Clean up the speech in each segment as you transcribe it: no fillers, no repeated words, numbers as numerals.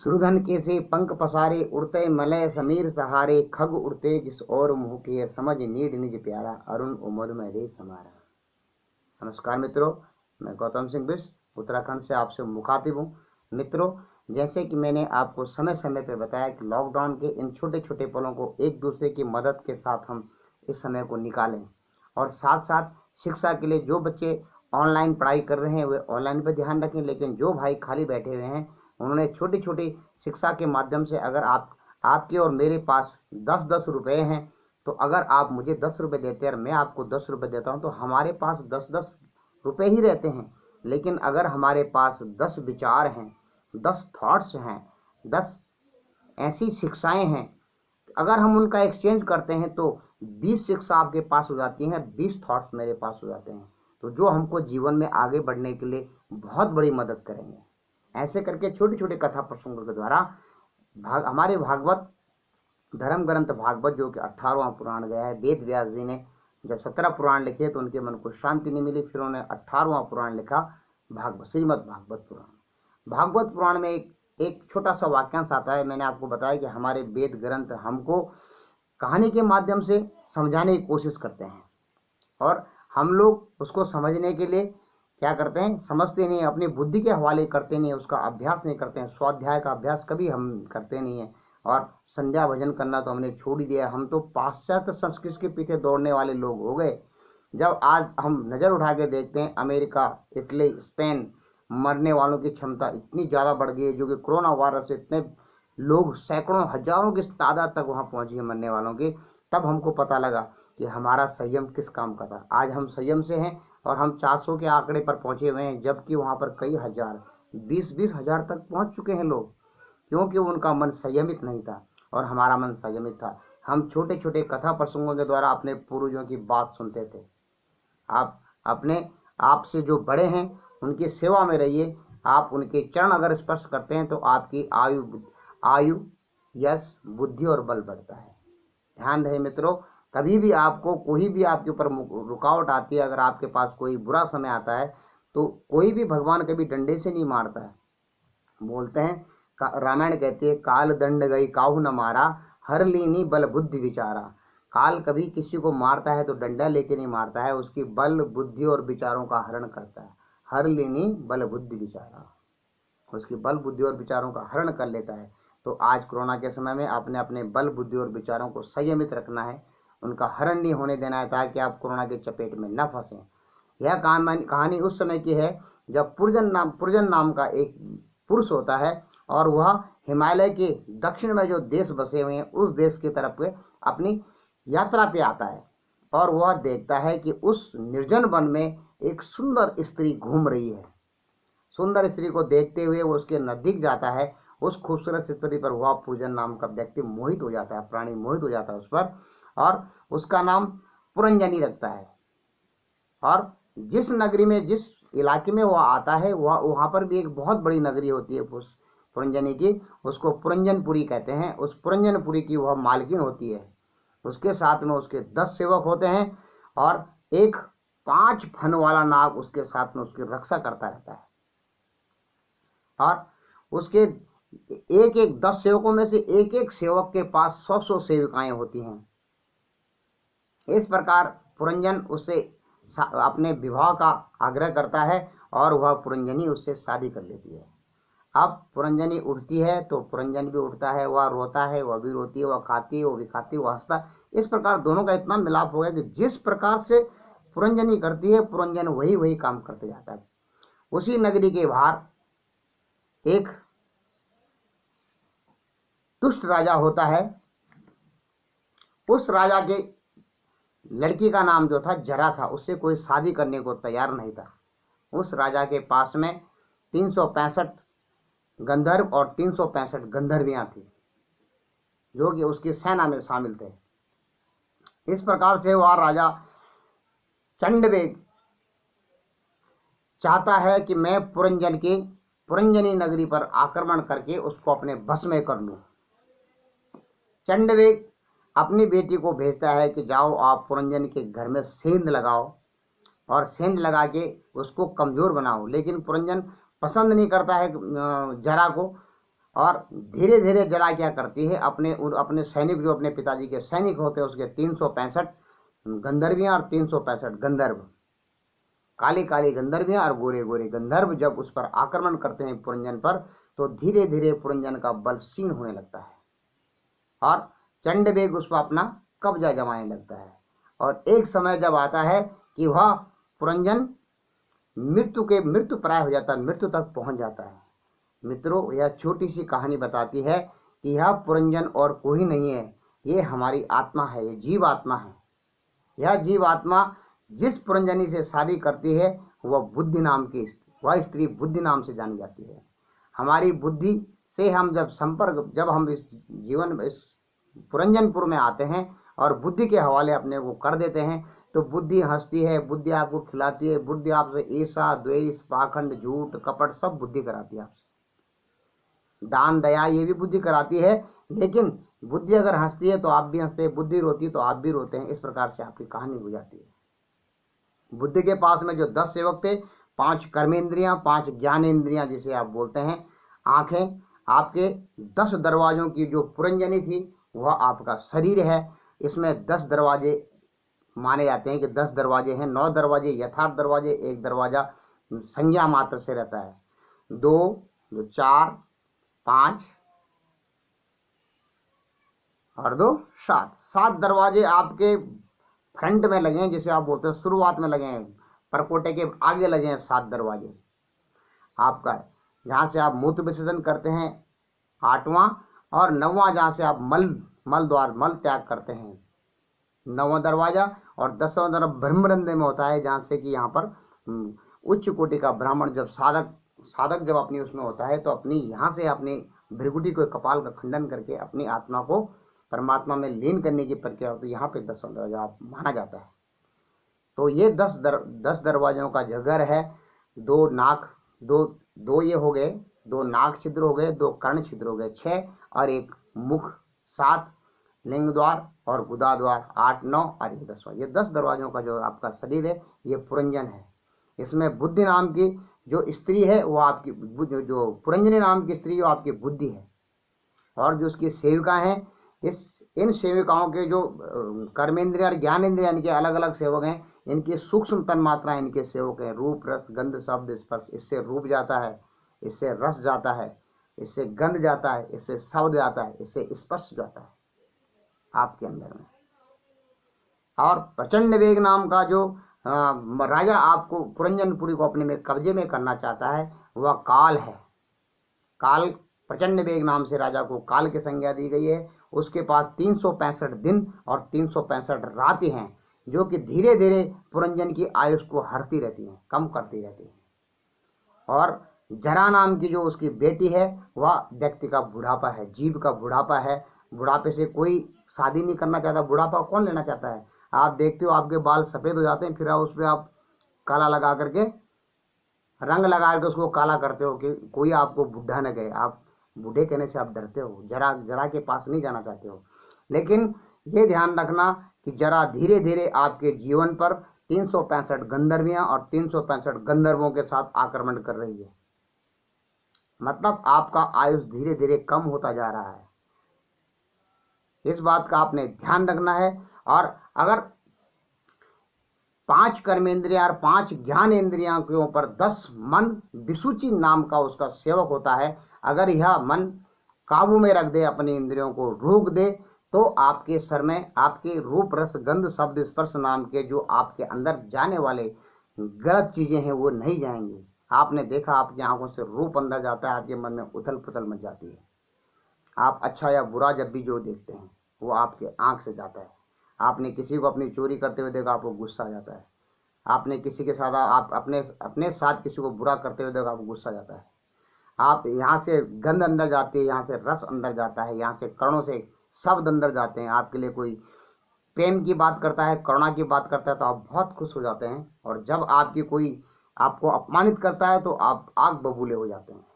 सुरधन के से पंख पसारे, उड़ते मलय समीर सहारे, खग उड़ते जिस और मुँह के, समझ नीड निज प्यारा, अरुण उमद में रे समारा। नमस्कार मित्रों, मैं गौतम सिंह बिष्ट उत्तराखंड से आपसे मुखातिब हूँ। मित्रों, जैसे कि मैंने आपको समय समय पर बताया कि लॉकडाउन के इन छोटे छोटे पलों को एक दूसरे की मदद के साथ हम इस समय को निकालें, और साथ साथ शिक्षा के लिए जो बच्चे ऑनलाइन पढ़ाई कर रहे हैं वे ऑनलाइन पर ध्यान रखें, लेकिन जो भाई खाली बैठे हुए हैं उन्होंने छोटी छोटी शिक्षा के माध्यम से, अगर आपके और मेरे पास 10-10 रुपए हैं, तो अगर आप मुझे 10 रुपये देते हैं और मैं आपको 10 रुपये देता हूं, तो हमारे पास 10-10 रुपये ही रहते हैं। लेकिन अगर हमारे पास 10 विचार हैं, 10 थॉट्स हैं, 10 ऐसी शिक्षाएं हैं, अगर हम उनका एक्सचेंज करते हैं तो 20 शिक्षा आपके पास हो जाती हैं, 20 थॉट्स मेरे पास हो जाते हैं, तो जो हमको जीवन में आगे बढ़ने के लिए बहुत बड़ी मदद करेंगे। ऐसे करके छोटे छोटे कथा प्रसंगों के द्वारा हमारे भागवत धर्म ग्रंथ भागवत, जो कि 18वां पुराण गया है, वेद व्यास जी ने जब 17 पुराण लिखे तो उनके मन को शांति नहीं मिली, फिर उन्होंने 18वां पुराण लिखा, भागवत, श्रीमद् भागवत पुराण। भागवत पुराण में एक छोटा सा वाक्यांश आता है। मैंने आपको बताया कि हमारे वेद ग्रंथ हमको कहानी के माध्यम से समझाने की कोशिश करते हैं, और हम लोग उसको समझने के लिए क्या करते हैं, समझते नहीं, अपनी बुद्धि के हवाले करते नहीं, उसका अभ्यास नहीं करते हैं। स्वाध्याय का अभ्यास कभी हम करते नहीं हैं, और संध्या भजन करना तो हमने छोड़ ही दिया। हम तो पाश्चात्य संस्कृति के पीछे दौड़ने वाले लोग हो गए। जब आज हम नज़र उठा के देखते हैं, अमेरिका, इटली, स्पेन, मरने वालों की क्षमता इतनी ज़्यादा बढ़ गई है, जो कि कोरोना वायरस से इतने लोग, सैकड़ों हजारों की तादाद तक वहाँ पहुँच गए मरने वालों की, तब हमको पता लगा कि हमारा संयम किस काम का था। आज हम संयम से हैं और हम 400 के आंकड़े पर पहुंचे हुए हैं, जबकि वहां पर कई हजार, 20-20 हजार तक पहुंच चुके हैं लोग, क्योंकि उनका मन संयमित नहीं था और हमारा मन संयमित था। हम छोटे छोटे कथा प्रसंगों के द्वारा अपने पूर्वजों की बात सुनते थे। आप अपने आप से जो बड़े हैं उनकी सेवा में रहिए। आप उनके चरण अगर स्पर्श करते हैं तो आपकी आयु, यश, बुद्धि और बल बढ़ता है। ध्यान रहे मित्रों, कभी भी आपको कोई भी आपके ऊपर रुकावट आती है, अगर आपके पास कोई बुरा समय आता है, तो कोई भी भगवान कभी डंडे से नहीं मारता है। बोलते हैं, रामायण कहती है, काल दंड गई काहू न मारा, हर लीनी बल बुद्धि विचारा। काल कभी किसी को मारता है तो डंडा लेके नहीं मारता है, उसकी बल, बुद्धि और विचारों का हरण करता है। हर लीनी बल बुद्धि विचारा, उसकी बल, बुद्धि और विचारों का हरण कर लेता है। तो आज कोरोना के समय में आपने अपने बल, बुद्धि और विचारों को संयमित रखना है, उनका हरण नहीं होने देना है, ताकि आप कोरोना के चपेट में न फंसें। यह कहानी उस समय की है जब पुरजन नाम का एक पुरुष होता है, और वह हिमालय के दक्षिण में जो देश बसे हुए हैं उस देश की तरफ अपनी यात्रा पे आता है, और वह देखता है कि उस निर्जन वन में एक सुंदर स्त्री घूम रही है। सुंदर स्त्री को देखते हुए वो उसके नजदीक जाता है। उस खूबसूरत स्त्री पर वह पुरजन नाम का व्यक्ति मोहित हो जाता है, प्राणी मोहित हो जाता है उस पर, और उसका नाम पुरंजनी रखता है। और जिस नगरी में, जिस इलाके में वह आता है, वहाँ पर भी एक बहुत बड़ी नगरी होती है पुरंजनी की, उसको पुरंजनपुरी कहते हैं। उस पुरंजनपुरी की वह मालकिन होती है। उसके साथ में उसके 10 सेवक होते हैं, और एक 5 फन वाला नाग उसके साथ में उसकी रक्षा करता रहता है। और उसके एक 10 सेवकों में से एक सेवक के पास 100 सेविकाएं होती हैं। इस प्रकार पुरंजन उससे अपने विवाह का आग्रह करता है, और वह पुरंजनी उससे शादी कर लेती है। अब पुरंजनी उठती है तो पुरंजन भी उठता है, वह रोता है, वह भी रोती है, वह खाती है, वो भी खाती है, वह हंसता है। इस प्रकार दोनों का इतना मिलाप हो गया कि जिस प्रकार से पुरंजनी करती है, पुरंजन वही काम करते जाता है। उसी नगरी के बाहर एक दुष्ट राजा होता है। उस राजा के लड़की का नाम जो था जरा था, उससे कोई शादी करने को तैयार नहीं था। उस राजा के पास में 365 गंधर्व और 365 गंधर्वियां थी, जो कि उसकी सेना में शामिल थे। इस प्रकार से वह राजा चंडवेग चाहता है कि मैं पुरंजनी नगरी पर आक्रमण करके उसको अपने बस में कर लूं। चंडवेग अपनी बेटी को भेजता है कि जाओ आप पुरंजन के घर में सेंध लगाओ, और सेंध लगा के उसको कमज़ोर बनाओ। लेकिन पुरंजन पसंद नहीं करता है जरा को, और धीरे धीरे जरा क्या करती है, अपने सैनिक, जो अपने पिताजी के सैनिक होते हैं, उसके 365 गंधर्वियां और 365 गंधर्व, काली काली गंधर्वियां और गोरे गोरे गंधर्व जब उस पर आक्रमण करते हैं पुरंजन पर, तो धीरे धीरे पुरंजन का बल क्षीण होने लगता है और चंडवेग उस पर अपना कब्जा जमाने लगता है। और एक समय जब आता है कि वह पुरंजन मृत्यु प्राय हो जाता है, मृत्यु तक पहुंच जाता है। मित्रों, यह छोटी सी कहानी बताती है कि यह पुरंजन और कोई नहीं है, ये हमारी आत्मा है, ये जीव आत्मा है। यह जीव आत्मा जिस पुरंजनी से शादी करती है वह बुद्धि नाम की, वह स्त्री बुद्धि नाम से जानी जाती है। हमारी बुद्धि से हम जब हम इस जीवन, इस पुरंजनपुर में आते हैं और बुद्धि के हवाले अपने को कर देते हैं, तो बुद्धि हंसती है, बुद्धि आपको खिलाती है, बुद्धि आपसे ईर्ष्या, द्वेष, पाखंड, झूठ, कपट सब बुद्धि कराती है आपसे। दान, दया ये भी बुद्धि कराती है, लेकिन बुद्धि अगर हंसती है तो आप भी हंसते हैं, बुद्धि रोती है तो आप भी रोते हैं। इस प्रकार से आपकी कहानी हो जाती है। बुद्धि के पास में जो 10 सेवक थे, 5 कर्मेंद्रियां, 5 ज्ञानेंद्रियां जिसे आप बोलते हैं, आंखें, आपके 10 दरवाजों की जो पुरंजनी थी वह आपका शरीर है। इसमें 10 दरवाजे माने जाते हैं कि 10 दरवाजे हैं। 9 दरवाजे यथार्थ दरवाजे, 1 दरवाजा संज्ञा मात्र से रहता है। 2, 4, 5 और 2, 7 दरवाजे आपके फ्रंट में लगे हैं, जिसे आप बोलते हैं शुरुआत में लगे हैं, परकोटे के आगे लगे हैं 7 दरवाजे आपका, जहाँ से आप मूत्र विसर्जन करते हैं 8वां, और 9वां जहाँ से आप मल द्वार मल त्याग करते हैं 9वां दरवाजा, और 10वां दरवाजा ब्रह्मरंध्र में होता है, जहाँ से कि यहाँ पर उच्च कोटि का ब्राह्मण जब साधक जब अपनी उसमें होता है, तो अपनी यहाँ से अपनी भृगुटी को, कपाल का खंडन करके अपनी आत्मा को परमात्मा में लीन करने की प्रक्रिया होती है। यहाँ पे 10वां दरवाजा माना जाता है। तो ये 10 दरवाजों का जो घर है, 2 नाक, दो ये हो गए, 2 नाक छिद्र हो गए, 2 कर्ण छिद्र हो गए 6, और 1 मुख 7, लिंग द्वार और गुदा द्वार 8, 9 और 10वां। ये 10 दरवाजों का जो आपका शरीर है ये पुरंजन है। इसमें बुद्धि नाम की जो स्त्री है वो आपकी, जो पुरंजनी नाम की स्त्री वो आपकी बुद्धि है, और जो उसकी सेविका हैं, इन सेविकाओं के जो कर्मेंद्रिय और ज्ञानेंद्रिय, इनके अलग अलग सेवक हैं, इनकी सूक्ष्म तन मात्राएं इनके सेवक हैं। रूप, रस, गंध, शब्द, स्पर्श। इससे रूप जाता है, इससे रस जाता है, इससे गंध जाता है, इससे शब्द जाता है, इससे स्पर्श जाता है आपके अंदर में। और प्रचंड वेग नाम का जो राजा आपको पुरंजनपुरी को अपने में कब्जे में करना चाहता है वह काल है। काल, प्रचंड वेग नाम से राजा को काल की संज्ञा दी गई है। उसके पास 365 दिन और 365 रातें हैं, जो कि धीरे धीरे पुरंजन की आयुष को हरती रहती हैं, कम करती रहती हैं। और जरा नाम की जो उसकी बेटी है वह व्यक्ति का बुढ़ापा है, जीव का बुढ़ापा है। बुढ़ापे से कोई शादी नहीं करना चाहता, बुढ़ापा कौन लेना चाहता है? आप देखते हो आपके बाल सफ़ेद हो जाते हैं, फिर उस पर आप काला लगा करके, रंग लगा करके उसको काला करते हो कि कोई आपको बुढ़ा न कहे। आप बूढ़े कहने से आप डरते हो, जरा के पास नहीं जाना चाहते हो। लेकिन ये ध्यान रखना कि जरा धीरे धीरे आपके जीवन पर 365 गंधर्वियां और 365 गंधर्वों के साथ आक्रमण कर रही है। मतलब आपका आयुष धीरे धीरे कम होता जा रहा है। इस बात का आपने ध्यान रखना है। और अगर 5 कर्मेंद्रियां और 5 ज्ञान इंद्रियों के ऊपर 10 मन विसूची नाम का उसका सेवक होता है, अगर यह मन काबू में रख दे, अपनी इंद्रियों को रोक दे, तो आपके सर में आपके रूप, रस, गंध, शब्द, स्पर्श नाम के जो आपके अंदर जाने वाले गलत चीजें हैं वो नहीं जाएंगी। आपने देखा, आपकी आंखों से रूप अंदर जाता है, आपके मन में उथल पुथल मच जाती है। आप अच्छा या बुरा जब भी जो देखते हैं वो आपके आंख से जाता है। आपने किसी को अपनी चोरी करते हुए देखा, आपको गुस्सा आ जाता है। आपने किसी के साथ, आप अपने साथ किसी को बुरा करते हुए देखा, आपको गुस्सा आ जाता है। आप यहाँ से गंध अंदर जाती है, यहाँ से रस अंदर जाता है, यहाँ से कर्णों से शब्द अंदर जाते हैं। आपके लिए कोई प्रेम की बात करता है, करुणा की बात करता है, तो आप बहुत खुश हो जाते हैं। और जब आपकी कोई आपको अपमानित करता है तो आप आग बबूले हो जाते हैं।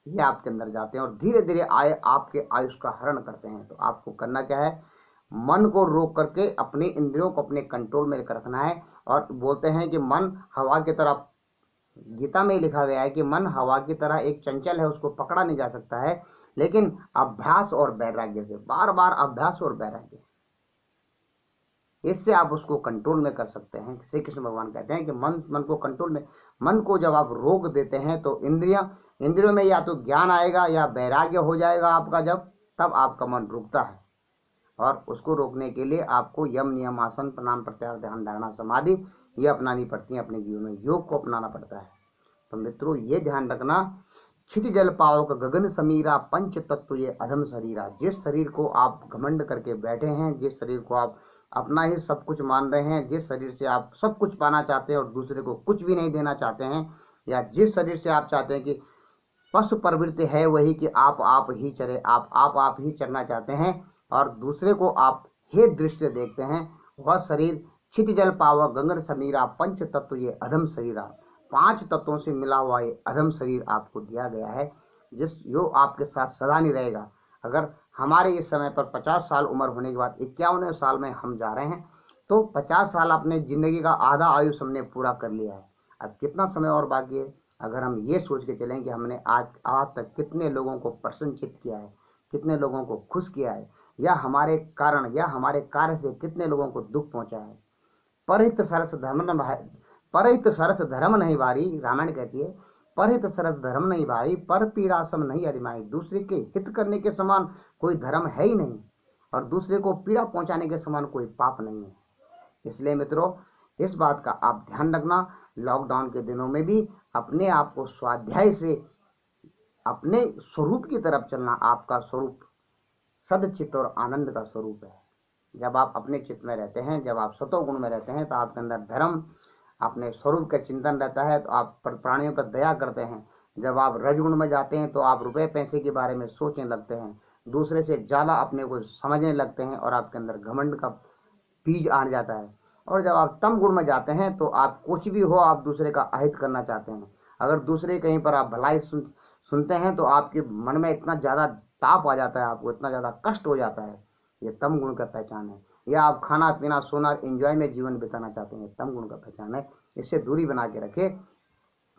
ये आपके अंदर जाते हैं और धीरे धीरे आपके आयुष का हरण करते हैं। तो आपको करना क्या है? मन को रोक करके अपने इंद्रियों को अपने कंट्रोल में रखना है। और बोलते हैं कि मन हवा की तरह गीता में लिखा गया है कि मन हवा की तरह एक चंचल है, उसको पकड़ा नहीं जा सकता है, लेकिन अभ्यास और वैराग्य से, बार बार अभ्यास और वैराग्य, इससे आप उसको कंट्रोल में कर सकते हैं। श्री कृष्ण भगवान कहते हैं कि मन को कंट्रोल में, मन को जब आप रोक देते हैं तो इंद्रियों में या तो ज्ञान आएगा या वैराग्य हो जाएगा आपका, जब तब आपका मन रुकता है। और उसको रोकने के लिए आपको यम नियम आसन प्राणायाम प्रत्याहार ध्यान धारणा समाधि ये अपनानी पड़ती है, अपने जीवन में योग को अपनाना पड़ता है। तो मित्रों ये ध्यान रखना, क्षिति जल पावक गगन समीरा पंच तत्व ये अधम शरीरा। जिस शरीर को आप घमंड करके बैठे हैं, जिस शरीर को आप अपना ही सब कुछ मान रहे हैं, जिस शरीर से आप सब कुछ पाना चाहते हैं और दूसरे को कुछ भी नहीं देना चाहते हैं, या जिस शरीर से आप चाहते हैं कि पशु प्रवृत्ति है वही कि आप ही चरे, आप ही चरना चाहते हैं और दूसरे को आप हे दृष्टि देखते हैं, वह शरीर क्षित जल पावा गगन समीरा पंच तत्व ये अधम शरीरा, 5 तत्वों से मिला हुआ ये अधम शरीर आपको दिया गया है, जिस यो आपके साथ सदा नहीं रहेगा। अगर हमारे इस समय पर 50 साल उम्र होने के बाद 51वें साल में हम जा रहे हैं, तो 50 साल अपने जिंदगी का आधा आयुष हमने पूरा कर लिया है। अब कितना समय और बाकी है? अगर हम ये सोच के चलें कि हमने आज तक कितने लोगों को प्रसन्नचित किया है, कितने लोगों को खुश किया है, या हमारे कारण या हमारे कार्य से कितने लोगों को दुख पहुंचा है। परहित सरस धर्म न भाई, परहित सरस धर्म नहीं भारी, रामायण कहती है परहित सरस धर्म नहीं भाई, पर पीड़ा सम नहीं अधिमाई। दूसरे के हित करने के समान कोई धर्म है ही नहीं, और दूसरे को पीड़ा पहुंचाने के समान कोई पाप नहीं है। इसलिए मित्रों इस बात का आप ध्यान रखना, लॉकडाउन के दिनों में भी अपने आप को स्वाध्याय से अपने स्वरूप की तरफ चलना। आपका स्वरूप सदचित्त और आनंद का स्वरूप है। जब आप अपने चित्त में रहते हैं, जब आप सतोगुण में रहते हैं, तो आपके अंदर धर्म, अपने स्वरूप का चिंतन रहता है, तो आप प्राणियों पर दया करते हैं। जब आप रजगुण में जाते हैं तो आप रुपए पैसे के बारे में सोचने लगते हैं, दूसरे से ज़्यादा अपने को समझने लगते हैं और आपके अंदर घमंड का बीज आ जाता है। और जब आप तम गुण में जाते हैं तो आप कुछ भी हो, आप दूसरे का अहित करना चाहते हैं। अगर दूसरे कहीं पर आप भलाई सुनते हैं तो आपके मन में इतना ज़्यादा ताप आ जाता है, आपको इतना ज़्यादा कष्ट हो जाता है। ये तम गुण का पहचान है। या आप खाना पीना सोना एंजॉय में जीवन बिताना चाहते हैं, तम गुण का पहचान है। इससे दूरी बना के रखें।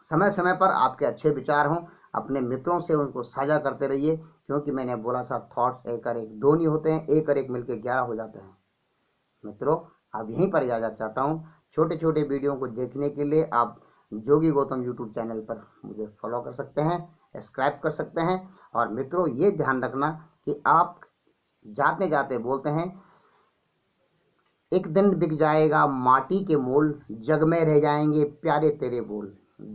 समय समय पर आपके अच्छे विचार हों, अपने मित्रों से उनको साझा करते रहिए, क्योंकि मैंने बोला सा थॉट्स एक और एक दो नहीं होते हैं, एक और एक मिलकर 11 हो जाते हैं। मित्रों अब यहीं पर इजाज़त चाहता हूँ। छोटे छोटे वीडियो को देखने के लिए आप जोगी गौतम यूट्यूब चैनल पर मुझे फॉलो कर सकते हैं, सब्सक्राइब कर सकते हैं। और मित्रों ये ध्यान रखना कि आप जाते जाते बोलते हैं, एक दिन बिक जाएगा माटी के मोल, जग में रह जाएंगे प्यारे तेरे बोल।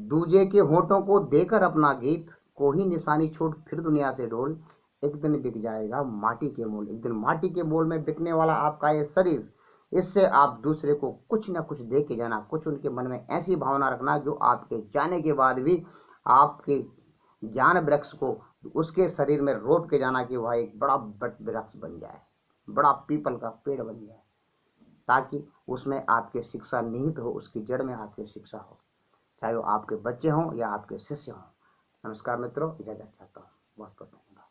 दूजे के होठों को देकर अपना गीत, कोई निशानी छोड़ फिर दुनिया से डोल। एक दिन बिक जाएगा माटी के मोल, एक दिन माटी के मोल में बिकने वाला आपका ये शरीर। इससे आप दूसरे को कुछ ना कुछ दे के जाना, कुछ उनके मन में ऐसी भावना रखना जो आपके जाने के बाद भी आपके ज्ञान वृक्ष को उसके शरीर में रोप के जाना, कि वह एक बड़ा बट वृक्ष बन जाए, बड़ा पीपल का पेड़ बन जाए, ताकि उसमें आपके शिक्षा निहित हो, उसकी जड़ में आपकी शिक्षा हो, चाहे वो आपके बच्चे हों या आपके शिष्य हों। नमस्कार मित्रों, इजाजत चाहता हूँ। बहुत बहुत धन्यवाद।